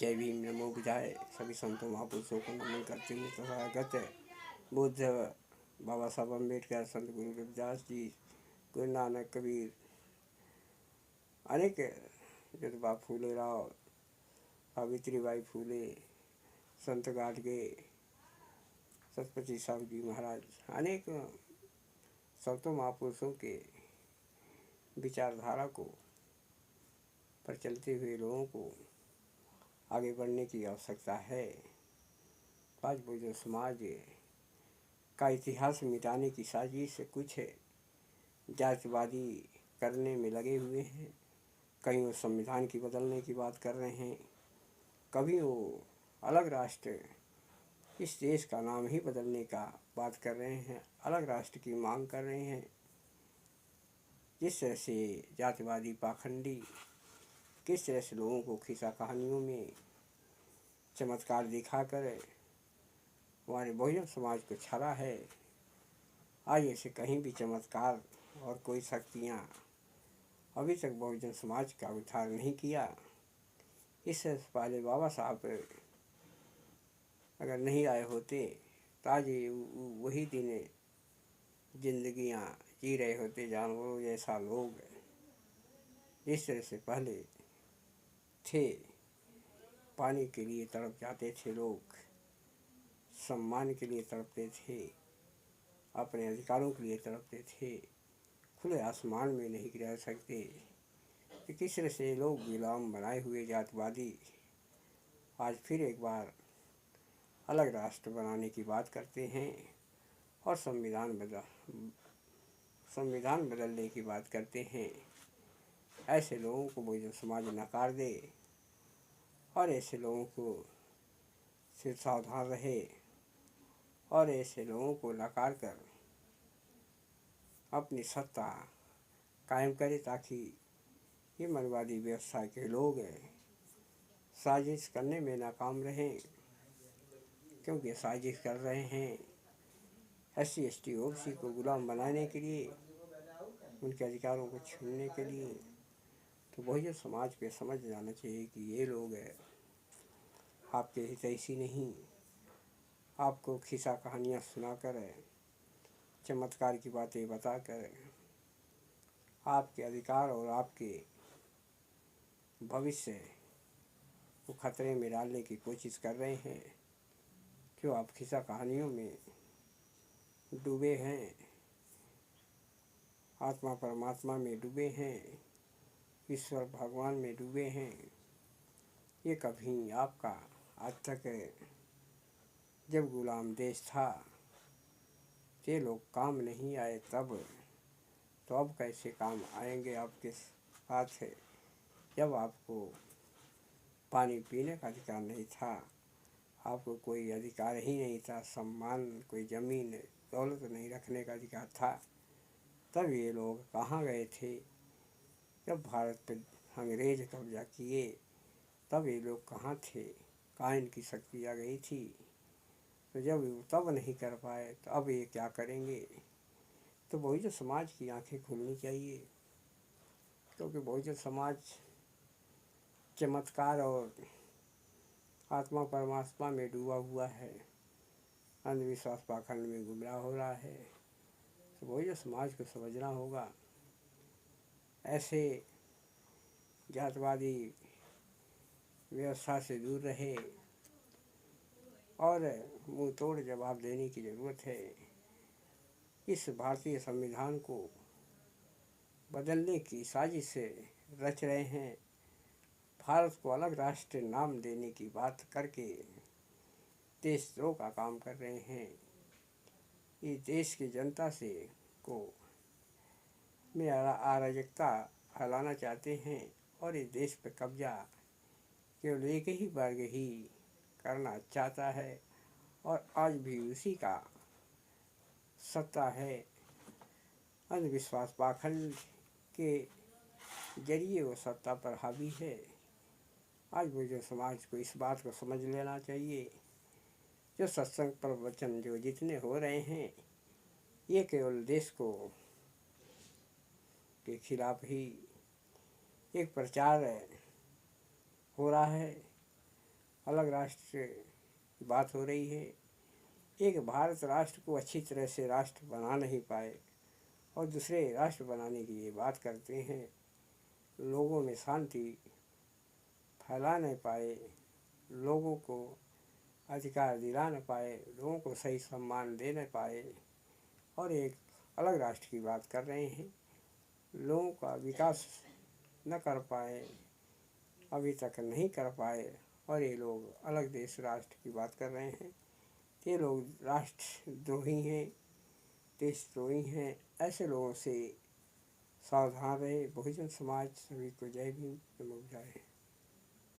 जय भीम नमो बुझाए सभी संतों महापुरुषों को नमन करते हुए तथागत बुद्ध बाबा साहब अम्बेडकर, संत गुरु रविदास जी, गुरु नानक, कबीर, अनेक ज्योतिबा फूले राव, सावित्रीबाई फूले, संत गाडगे, सतपति साहू जी महाराज, अनेक संतों महापुरुषों के विचारधारा को पर चलते हुए लोगों को आगे बढ़ने की आवश्यकता है। आज बहुजन समाज का इतिहास मिटाने की साजिश से कुछ जातिवादी करने में लगे हुए हैं। कहीं वो संविधान की बदलने की बात कर रहे हैं, कभी वो अलग राष्ट्र, इस देश का नाम ही बदलने का बात कर रहे हैं, अलग राष्ट्र की मांग कर रहे हैं। जिस तरह से जातिवादी पाखंडी किस तरह से लोगों को खिस्सा कहानियों में चमत्कार दिखाकर हमारे बहुजन समाज को छला है। आज ऐसे कहीं भी चमत्कार और कोई शक्तियाँ अभी तक बहुजन समाज का उद्धार नहीं किया। इससे पहले बाबा साहब अगर नहीं आए होते तो आज वही दिन जिंदगियाँ जी रहे होते जानवरों जैसा लोग। जिस तरह से पहले थे, पानी के लिए तड़प जाते थे लोग, सम्मान के लिए तड़पते थे, अपने अधिकारों के लिए तड़पते थे, खुले आसमान में नहीं रह सकते। कि किस तरह से लोग गुलाम बनाए हुए जातिवादी आज फिर एक बार अलग राष्ट्र बनाने की बात करते हैं और संविधान बदलने की बात करते हैं। ऐसे लोगों को बहुजन समाज नकार दे और ऐसे लोगों को सिर सावधान रहे और ऐसे लोगों को नकार कर अपनी सत्ता कायम करे, ताकि ये मनवादी व्यवस्था के लोग साजिश करने में नाकाम रहें। क्योंकि साजिश कर रहे हैं SC ST OBC को गुलाम बनाने के लिए, उनके अधिकारों को छीनने के लिए। तो बहुजन समाज के समझ जाना चाहिए कि ये लोग आपके हितैषी नहीं, आपको खिस्सा कहानियाँ सुनाकर, चमत्कार की बातें बताकर आपके अधिकार और आपके भविष्य को खतरे में डालने की कोशिश कर रहे हैं। क्यों आप खिस्सा कहानियों में डूबे हैं, आत्मा परमात्मा में डूबे हैं, ईश्वर भगवान में डूबे हैं। ये कभी आपका आज तक जब गुलाम देश था ये लोग काम नहीं आए तब, तो अब कैसे काम आएंगे आपके साथ है। जब आपको पानी पीने का अधिकार नहीं था, आपको कोई अधिकार ही नहीं था, सम्मान, कोई ज़मीन दौलत नहीं रखने का अधिकार था, तब ये लोग कहाँ गए थे। जब भारत पर अंग्रेज कब्जा किए तब ये लोग कहाँ थे, कहाँ इनकी शक्ति आ गई थी। तो जब तब नहीं कर पाए तो अब ये क्या करेंगे। तो बहुजन समाज की आंखें खुलनी चाहिए, क्योंकि बहुजन समाज चमत्कार और आत्मा परमात्मा में डूबा हुआ है, अंधविश्वास पाखंड में गुमराह हो रहा है। तो बहुजन समाज को समझना होगा, ऐसे जातवादी व्यवस्था से दूर रहे और मुंह तोड़ जवाब देने की ज़रूरत है। इस भारतीय संविधान को बदलने की साजिश से रच रहे हैं, भारत को अलग राष्ट्र नाम देने की बात करके देशद्रोह का काम कर रहे हैं। इस देश की जनता से को में अराजकता फैलाना चाहते हैं और इस देश पर कब्जा केवल एक ही वर्ग ही करना चाहता है और आज भी उसी का सत्ता है। अंधविश्वास पाखंड के जरिए वो सत्ता पर हावी है। आज बहुजन समाज को इस बात को समझ लेना चाहिए, जो सत्संग प्रवचन जो जितने हो रहे हैं ये केवल देश को के खिलाफ ही एक प्रचार हो रहा है अलग राष्ट्र की बात हो रही है। एक भारत राष्ट्र को अच्छी तरह से राष्ट्र बना नहीं पाए और दूसरे राष्ट्र बनाने की ये बात करते हैं। लोगों में शांति फैला नहीं पाए, लोगों को अधिकार दिला न पाए, लोगों को सही सम्मान दे न पाए और एक अलग राष्ट्र की बात कर रहे हैं। लोगों का विकास न कर पाए, अभी तक नहीं कर पाए और ये लोग अलग देश राष्ट्र की बात कर रहे हैं। ये लोग राष्ट्रद्रोही हैं, देशद्रोही हैं। ऐसे लोगों से सावधान रहे। बहुजन समाज सभी को जय भीम, नमो बुद्धाय।